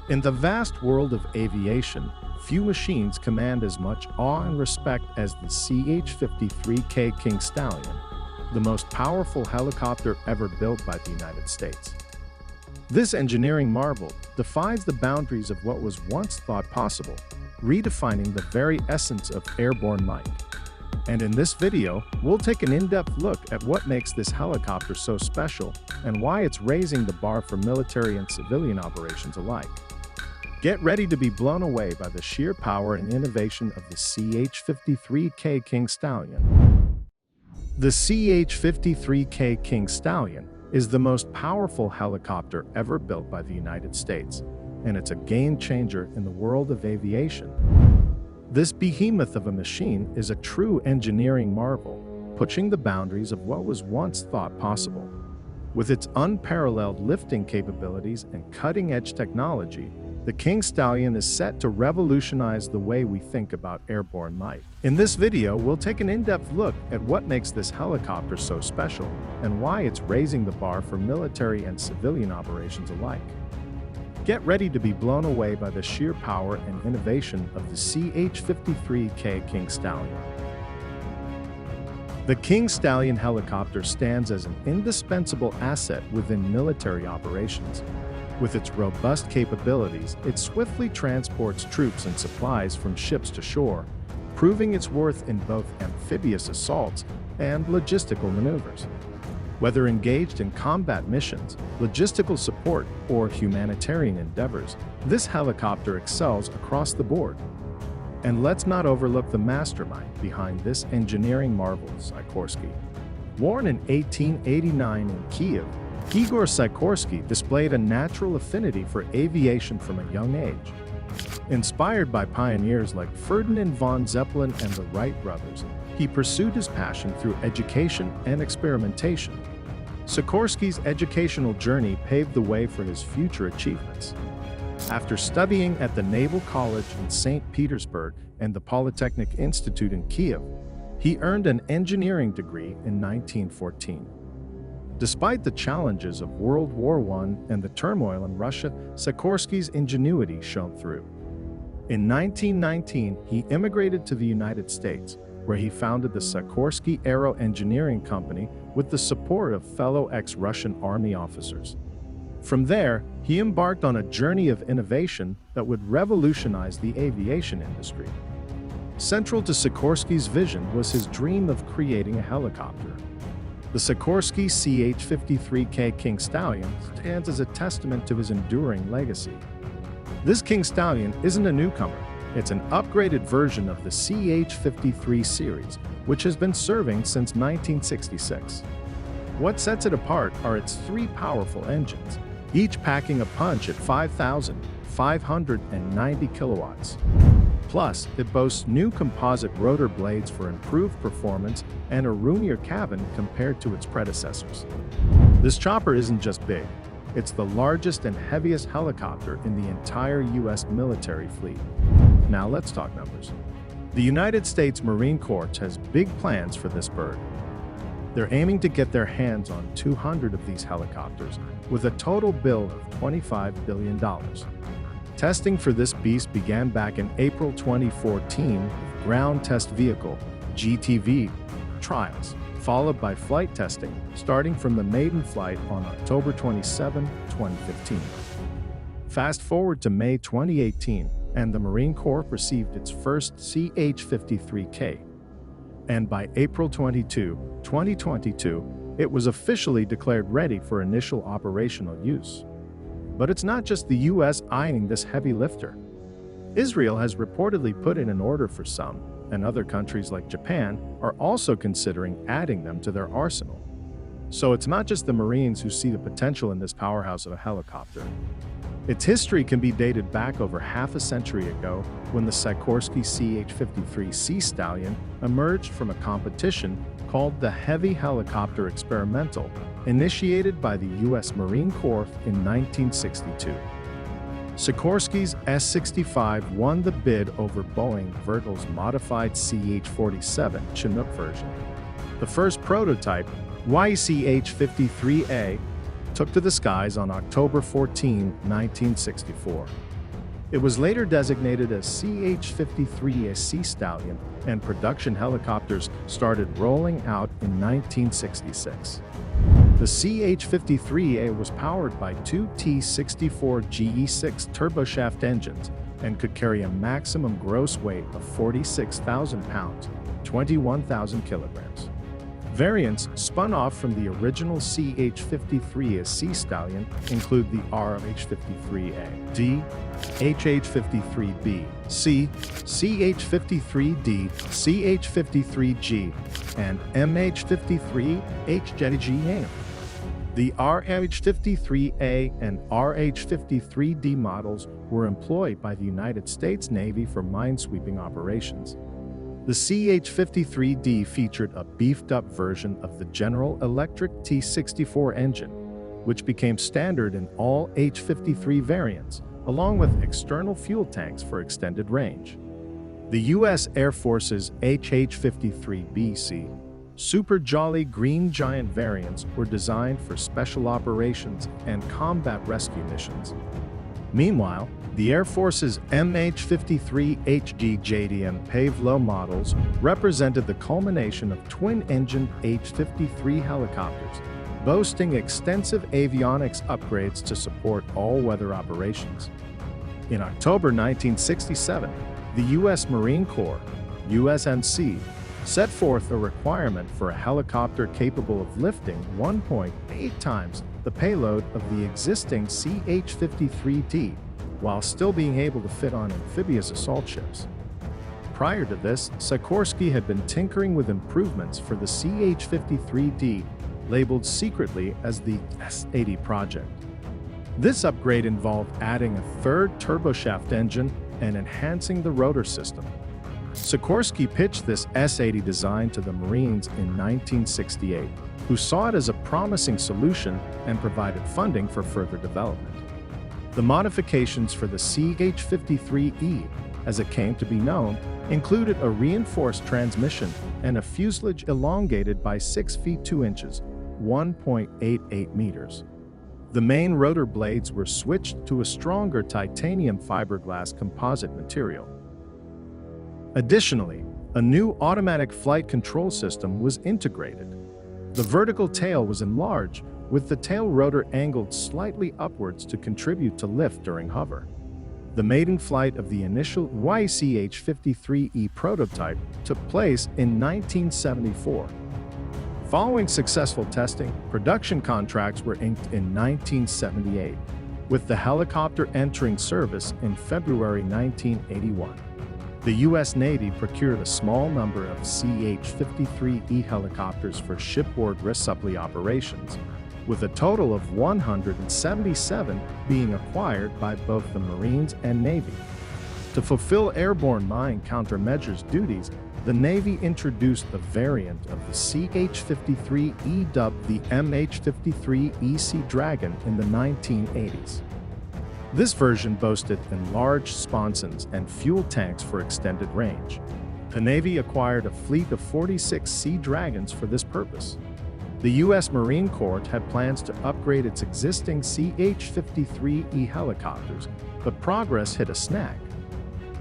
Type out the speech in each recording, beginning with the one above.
In the vast world of aviation, few machines command as much awe and respect as the CH-53K King Stallion, the most powerful helicopter ever built by the United States. This engineering marvel defies the boundaries of what was once thought possible, redefining the very essence of airborne might. And in this video, we'll take an in-depth look at what makes this helicopter so special and why it's raising the bar for military and civilian operations alike. Get ready to be blown away by the sheer power and innovation of the CH-53K King Stallion. The CH-53K King Stallion is the most powerful helicopter ever built by the United States, and it's a game-changer in the world of aviation. This behemoth of a machine is a true engineering marvel, pushing the boundaries of what was once thought possible. With its unparalleled lifting capabilities and cutting-edge technology, the King Stallion is set to revolutionize the way we think about airborne might. In this video, we'll take an in-depth look at what makes this helicopter so special and why it's raising the bar for military and civilian operations alike. Get ready to be blown away by the sheer power and innovation of the CH-53K King Stallion. The King Stallion helicopter stands as an indispensable asset within military operations. With its robust capabilities, it swiftly transports troops and supplies from ships to shore, proving its worth in both amphibious assaults and logistical maneuvers. Whether engaged in combat missions, logistical support, or humanitarian endeavors, this helicopter excels across the board. And let's not overlook the mastermind behind this engineering marvel, Sikorsky. Born in 1889 in Kiev, Igor Sikorsky displayed a natural affinity for aviation from a young age. Inspired by pioneers like Ferdinand von Zeppelin and the Wright brothers, he pursued his passion through education and experimentation. Sikorsky's educational journey paved the way for his future achievements. After studying at the Naval College in St. Petersburg and the Polytechnic Institute in Kiev, he earned an engineering degree in 1914. Despite the challenges of World War I and the turmoil in Russia, Sikorsky's ingenuity shone through. In 1919, he immigrated to the United States, where he founded the Sikorsky Aero Engineering Company with the support of fellow ex-Russian Army officers. From there, he embarked on a journey of innovation that would revolutionize the aviation industry. Central to Sikorsky's vision was his dream of creating a helicopter. The Sikorsky CH-53K King Stallion stands as a testament to his enduring legacy. This King Stallion isn't a newcomer. It's an upgraded version of the CH-53 series, which has been serving since 1966. What sets it apart are its three powerful engines, each packing a punch at 5,590 kilowatts. Plus, it boasts new composite rotor blades for improved performance and a roomier cabin compared to its predecessors. This chopper isn't just big, it's the largest and heaviest helicopter in the entire U.S. military fleet. Now let's talk numbers. The United States Marine Corps has big plans for this bird. They're aiming to get their hands on 200 of these helicopters, with a total bill of $25 billion. Testing for this beast began back in April 2014 with Ground Test Vehicle (GTV) trials, followed by flight testing starting from the maiden flight on October 27, 2015. Fast forward to May 2018, and the Marine Corps received its first CH-53K. And by April 22, 2022, it was officially declared ready for initial operational use. But it's not just the US eyeing this heavy lifter. Israel has reportedly put in an order for some, and other countries like Japan are also considering adding them to their arsenal. So it's not just the Marines who see the potential in this powerhouse of a helicopter. Its history can be dated back over half a century ago when the Sikorsky CH-53C Stallion emerged from a competition called the Heavy Helicopter Experimental, initiated by the U.S. Marine Corps in 1962. Sikorsky's S-65 won the bid over Boeing Vertal's modified CH-47 Chinook version. The first prototype, YCH-53A, took to the skies on October 14, 1964. It was later designated as CH-53K Stallion, and production helicopters started rolling out in 1966. The CH-53K was powered by two T-64 GE6 turboshaft engines and could carry a maximum gross weight of 46,000 pounds, 21,000 kilograms. Variants spun off from the original CH-53K Stallion include the RH-53A-D, HH-53B, C, CH-53D, CH-53G, and MH-53HJG. The RH-53A and RH-53D models were employed by the United States Navy for minesweeping operations. The CH-53D featured a beefed-up version of the General Electric T-64 engine, which became standard in all H-53 variants, along with external fuel tanks for extended range. The U.S. Air Force's HH-53BC Super Jolly Green Giant variants were designed for special operations and combat rescue missions. Meanwhile, the Air Force's MH-53HG-JDM paved low models represented the culmination of twin-engine H-53 helicopters, boasting extensive avionics upgrades to support all-weather operations. In October 1967, the U.S. Marine Corps, USMC, set forth a requirement for a helicopter capable of lifting 1.8 times the payload of the existing CH-53D, while still being able to fit on amphibious assault ships. Prior to this, Sikorsky had been tinkering with improvements for the CH-53D, labeled secretly as the S-80 project. This upgrade involved adding a third turboshaft engine and enhancing the rotor system. Sikorsky pitched this S-80 design to the Marines in 1968, who saw it as a promising solution and provided funding for further development. The modifications for the CH-53E, as it came to be known, included a reinforced transmission and a fuselage elongated by 6 feet 2 inches, 1.88 meters. The main rotor blades were switched to a stronger titanium fiberglass composite material. Additionally, a new automatic flight control system was integrated. The vertical tail was enlarged, with the tail rotor angled slightly upwards to contribute to lift during hover. The maiden flight of the initial YCH-53E prototype took place in 1974. Following successful testing, production contracts were inked in 1978, with the helicopter entering service in February 1981. The U.S. Navy procured a small number of CH-53E helicopters for shipboard resupply operations, with a total of 177 being acquired by both the Marines and Navy. To fulfill airborne mine countermeasures duties, the Navy introduced a variant of the CH-53E dubbed the MH-53EC Dragon in the 1980s. This version boasted enlarged sponsons and fuel tanks for extended range. The Navy acquired a fleet of 46 Sea Dragons for this purpose. The U.S. Marine Corps had plans to upgrade its existing CH-53E helicopters, but progress hit a snag.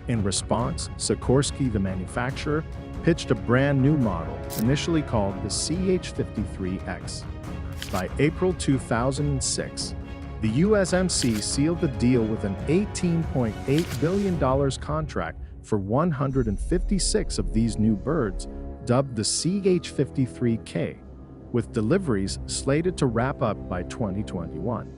In response, Sikorsky, the manufacturer, pitched a brand new model, initially called the CH-53X. By April 2006, the USMC sealed the deal with an $18.8 billion contract for 156 of these new birds, dubbed the CH-53K, with deliveries slated to wrap up by 2021.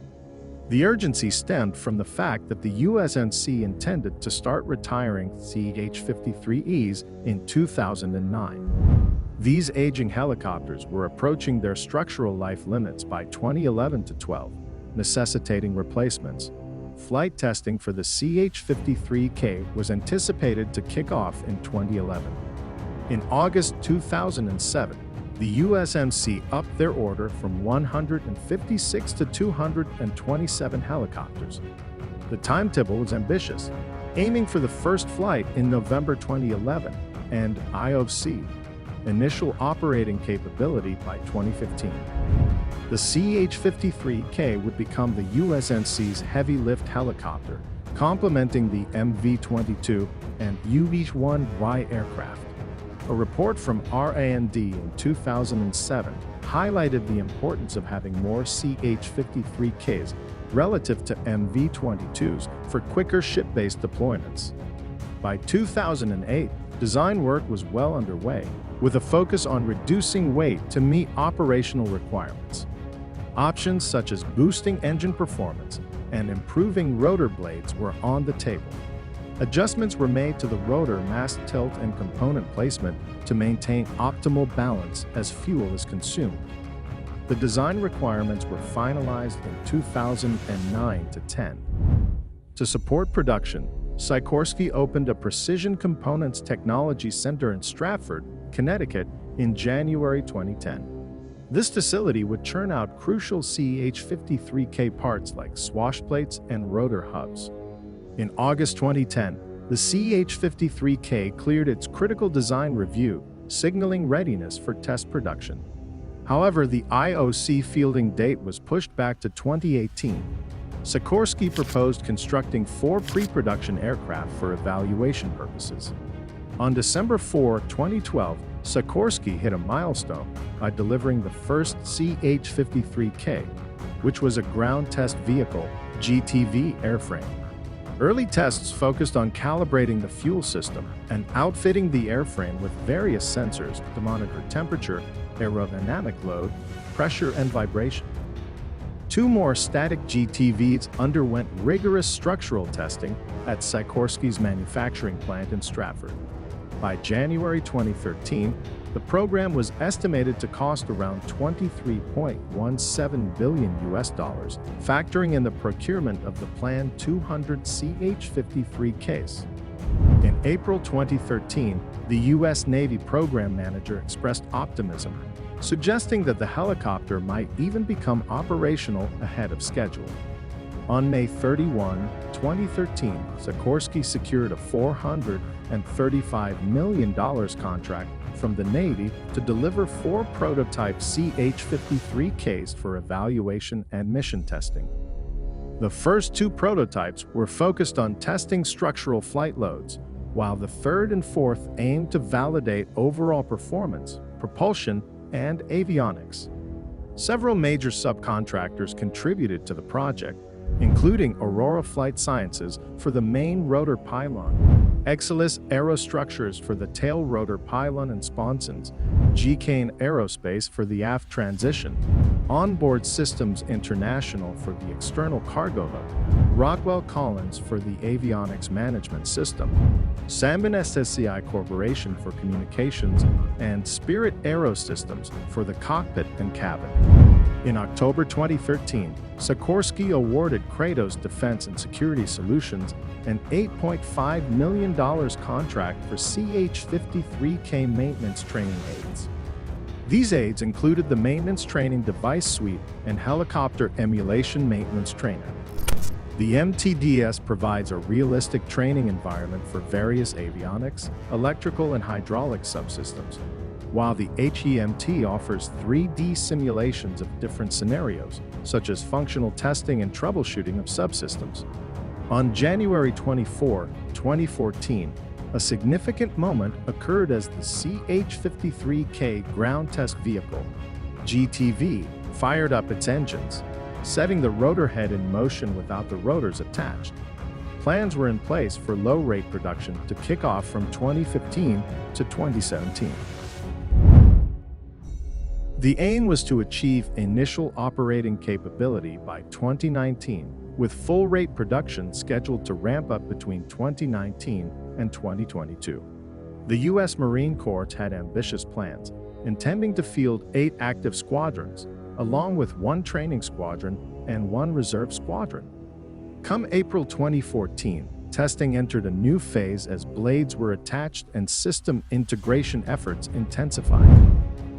The urgency stemmed from the fact that the USMC intended to start retiring CH-53Es in 2009. These aging helicopters were approaching their structural life limits by 2011-12, necessitating replacements. Flight testing for the CH-53K was anticipated to kick off in 2011. In August 2007, the USMC upped their order from 156 to 227 helicopters. The timetable was ambitious, aiming for the first flight in November 2011 and IOC, initial operating capability by 2015. The CH-53K would become the USMC's heavy-lift helicopter, complementing the MV-22 and UH-1Y aircraft. A report from RAND in 2007 highlighted the importance of having more CH-53Ks relative to MV-22s for quicker ship-based deployments. By 2008, design work was well underway, with a focus on reducing weight to meet operational requirements. Options such as boosting engine performance and improving rotor blades were on the table. Adjustments were made to the rotor mast tilt and component placement to maintain optimal balance as fuel is consumed. The design requirements were finalized in 2009-10. To support production, Sikorsky opened a Precision Components Technology Center in Stratford, Connecticut, in January 2010. This facility would churn out crucial CH-53K parts like swash plates and rotor hubs. In August 2010, the CH-53K cleared its critical design review, signaling readiness for test production. However, the IOC fielding date was pushed back to 2018. Sikorsky proposed constructing 4 pre-production aircraft for evaluation purposes. On December 4, 2012, Sikorsky hit a milestone by delivering the first CH-53K, which was a ground test vehicle, GTV airframe. Early tests focused on calibrating the fuel system and outfitting the airframe with various sensors to monitor temperature, aerodynamic load, pressure, and vibration. 2 more static GTVs underwent rigorous structural testing at Sikorsky's manufacturing plant in Stratford. By January 2013, the program was estimated to cost around $23.17 billion, factoring in the procurement of the planned 200 CH-53Ks. In April 2013, the U.S. Navy program manager expressed optimism, suggesting that the helicopter might even become operational ahead of schedule. On May 31, 2013, Sikorsky secured a $435 million contract from the Navy to deliver 4 prototype CH-53Ks for evaluation and mission testing. The first 2 prototypes were focused on testing structural flight loads, while the third and fourth aimed to validate overall performance, propulsion, and avionics. Several major subcontractors contributed to the project, including Aurora Flight Sciences for the main rotor pylon, Exelis Aerostructures for the tail rotor pylon and sponsons, GKN Aerospace for the aft transition, Onboard Systems International for the external cargo hub, Rockwell Collins for the avionics management system, Sambin SSCI Corporation for communications, and Spirit Aerosystems for the cockpit and cabin. In October 2013, Sikorsky awarded Kratos Defense and Security Solutions an $8.5 million contract for CH-53K maintenance training aids. These aids included the Maintenance Training Device Suite and Helicopter Emulation Maintenance Trainer. The MTDS provides a realistic training environment for various avionics, electrical, and hydraulic subsystems, while the HEMT offers 3D simulations of different scenarios, such as functional testing and troubleshooting of subsystems. On January 24, 2014, a significant moment occurred as the CH-53K ground test vehicle, GTV, fired up its engines, setting the rotor head in motion without the rotors attached. Plans were in place for low-rate production to kick off from 2015 to 2017. The aim was to achieve initial operating capability by 2019, with full-rate production scheduled to ramp up between 2019 and 2022. The U.S. Marine Corps had ambitious plans, intending to field 8 active squadrons, along with 1 training squadron and 1 reserve squadron. Come April 2014, testing entered a new phase as blades were attached and system integration efforts intensified.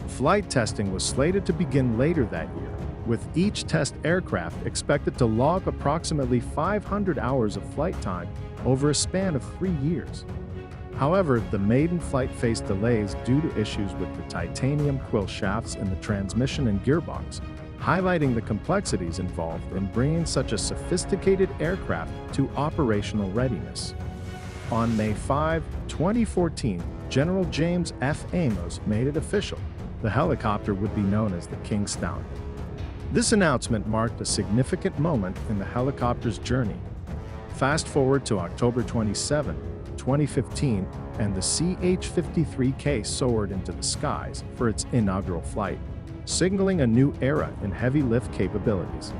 Flight testing was slated to begin later that year, with each test aircraft expected to log approximately 500 hours of flight time over a span of 3 years. However, the maiden flight faced delays due to issues with the titanium quill shafts in the transmission and gearbox, highlighting the complexities involved in bringing such a sophisticated aircraft to operational readiness. On May 5, 2014, General James F. Amos made it official. The helicopter would be known as the King Stallion. This announcement marked a significant moment in the helicopter's journey. Fast forward to October 27, 2015, and the CH-53K soared into the skies for its inaugural flight, signaling a new era in heavy lift capabilities.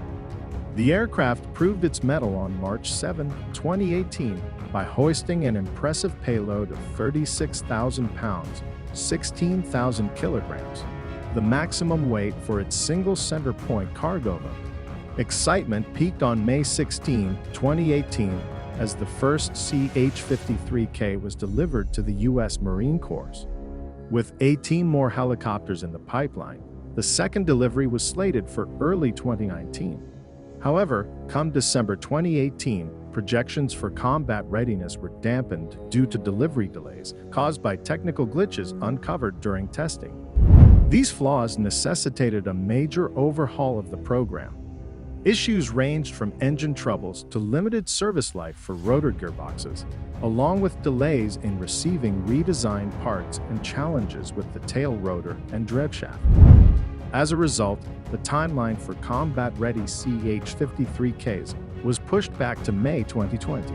The aircraft proved its mettle on March 7, 2018, by hoisting an impressive payload of 36,000 pounds, 16,000 kilograms, the maximum weight for its single center point cargo load. Excitement peaked on May 16, 2018, as the first CH-53K was delivered to the U.S. Marine Corps. With 18 more helicopters in the pipeline, the second delivery was slated for early 2019. However, come December 2018, projections for combat readiness were dampened due to delivery delays caused by technical glitches uncovered during testing. These flaws necessitated a major overhaul of the program. Issues ranged from engine troubles to limited service life for rotor gearboxes, along with delays in receiving redesigned parts and challenges with the tail rotor and driveshaft. As a result, the timeline for combat-ready CH-53Ks was pushed back to May 2020.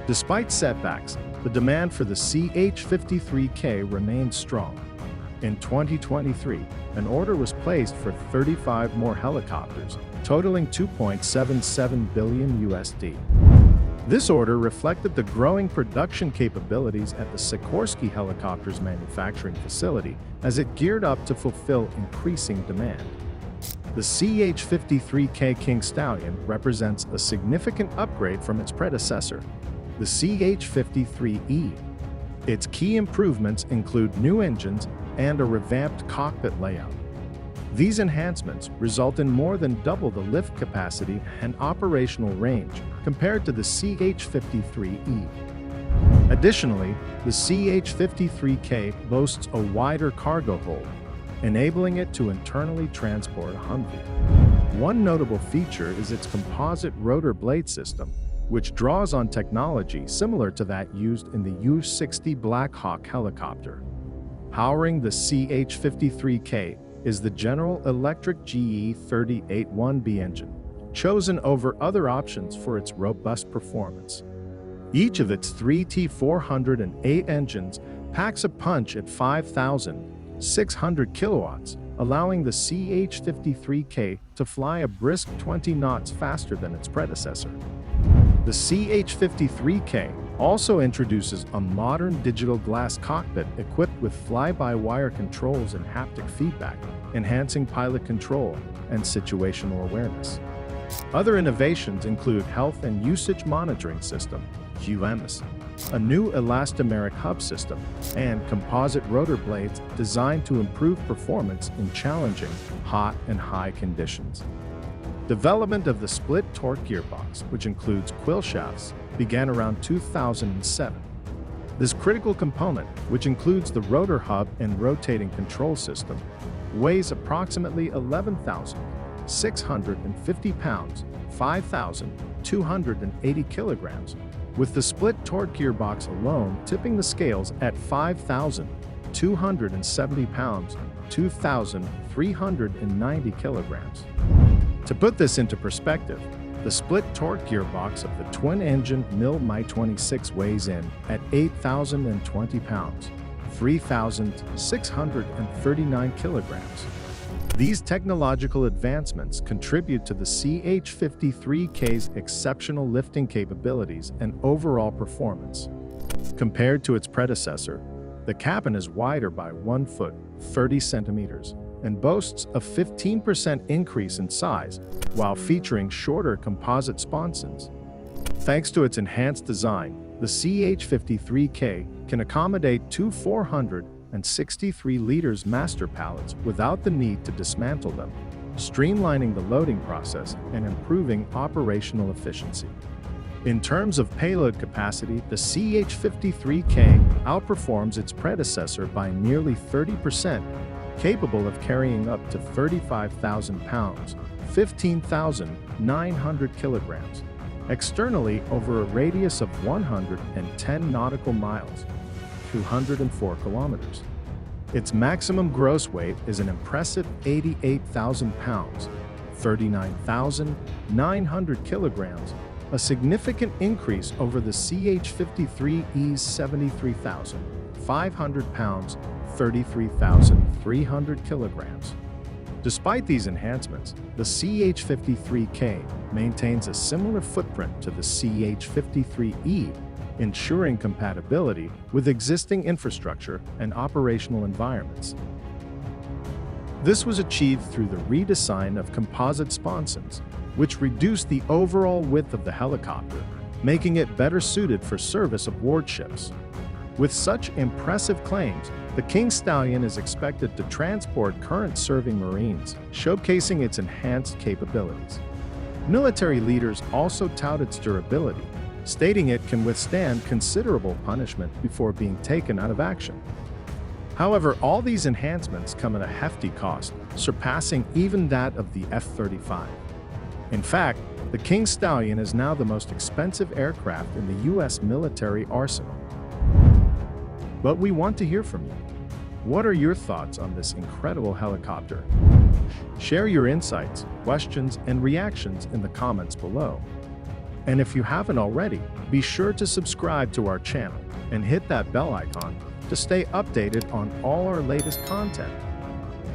Despite setbacks, the demand for the CH-53K remained strong. In 2023, an order was placed for 35 more helicopters, totaling $2.77 billion USD. This order reflected the growing production capabilities at the Sikorsky Helicopters manufacturing facility as it geared up to fulfill increasing demand. The CH-53K King Stallion represents a significant upgrade from its predecessor, the CH-53E. Its key improvements include new engines and a revamped cockpit layout. These enhancements result in more than double the lift capacity and operational range compared to the CH-53E. Additionally, the CH-53K boasts a wider cargo hold, enabling it to internally transport a Humvee. One notable feature is its composite rotor blade system, which draws on technology similar to that used in the U-60 Black Hawk helicopter. Powering the CH-53K is the General Electric GE-38-1B engine, chosen over other options for its robust performance. Each of its three T408 engines packs a punch at 5,600 kilowatts, allowing the CH-53K to fly a brisk 20 knots faster than its predecessor. The CH-53K also introduces a modern digital glass cockpit equipped with fly-by-wire controls and haptic feedback, enhancing pilot control and situational awareness. Other innovations include Health and Usage Monitoring System, QMS, a new elastomeric hub system, and composite rotor blades designed to improve performance in challenging, hot and high conditions. Development of the split torque gearbox, which includes quill shafts, began around 2007. This critical component, which includes the rotor hub and rotating control system, weighs approximately 11,650 pounds, 5,280 kilograms, with the split torque gearbox alone tipping the scales at 5,270 pounds, 2,390 kilograms. To put this into perspective, the split torque gearbox of the twin-engine MIL Mi-26 weighs in at 8,020 pounds, 3,639 kilograms. These technological advancements contribute to the CH-53K's exceptional lifting capabilities and overall performance. Compared to its predecessor, the cabin is wider by 1 foot, 30 centimeters, and boasts a 15% increase in size, while featuring shorter composite sponsons. Thanks to its enhanced design, the CH-53K can accommodate two 463 liters master pallets without the need to dismantle them, streamlining the loading process and improving operational efficiency. In terms of payload capacity, the CH-53K outperforms its predecessor by nearly 30%, capable of carrying up to 35,000 pounds, 15,900 kilograms, externally over a radius of 110 nautical miles, 204 kilometers. Its maximum gross weight is an impressive 88,000 pounds, 39,900 kilograms, a significant increase over the CH-53E's 73,500 pounds, 33,300 kilograms. Despite these enhancements, the CH-53K maintains a similar footprint to the CH-53E, ensuring compatibility with existing infrastructure and operational environments. This was achieved through the redesign of composite sponsons, which reduced the overall width of the helicopter, making it better suited for service aboard ships. With such impressive claims, the King Stallion is expected to transport current-serving Marines, showcasing its enhanced capabilities. Military leaders also tout its durability, stating it can withstand considerable punishment before being taken out of action. However, all these enhancements come at a hefty cost, surpassing even that of the F-35. In fact, the King Stallion is now the most expensive aircraft in the U.S. military arsenal. But we want to hear from you. What are your thoughts on this incredible helicopter? Share your insights, questions, and reactions in the comments below. And if you haven't already, be sure to subscribe to our channel and hit that bell icon to stay updated on all our latest content.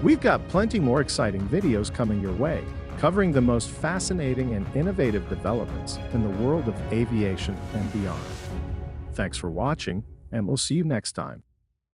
We've got plenty more exciting videos coming your way, covering the most fascinating and innovative developments in the world of aviation and beyond. Thanks for watching, and we'll see you next time.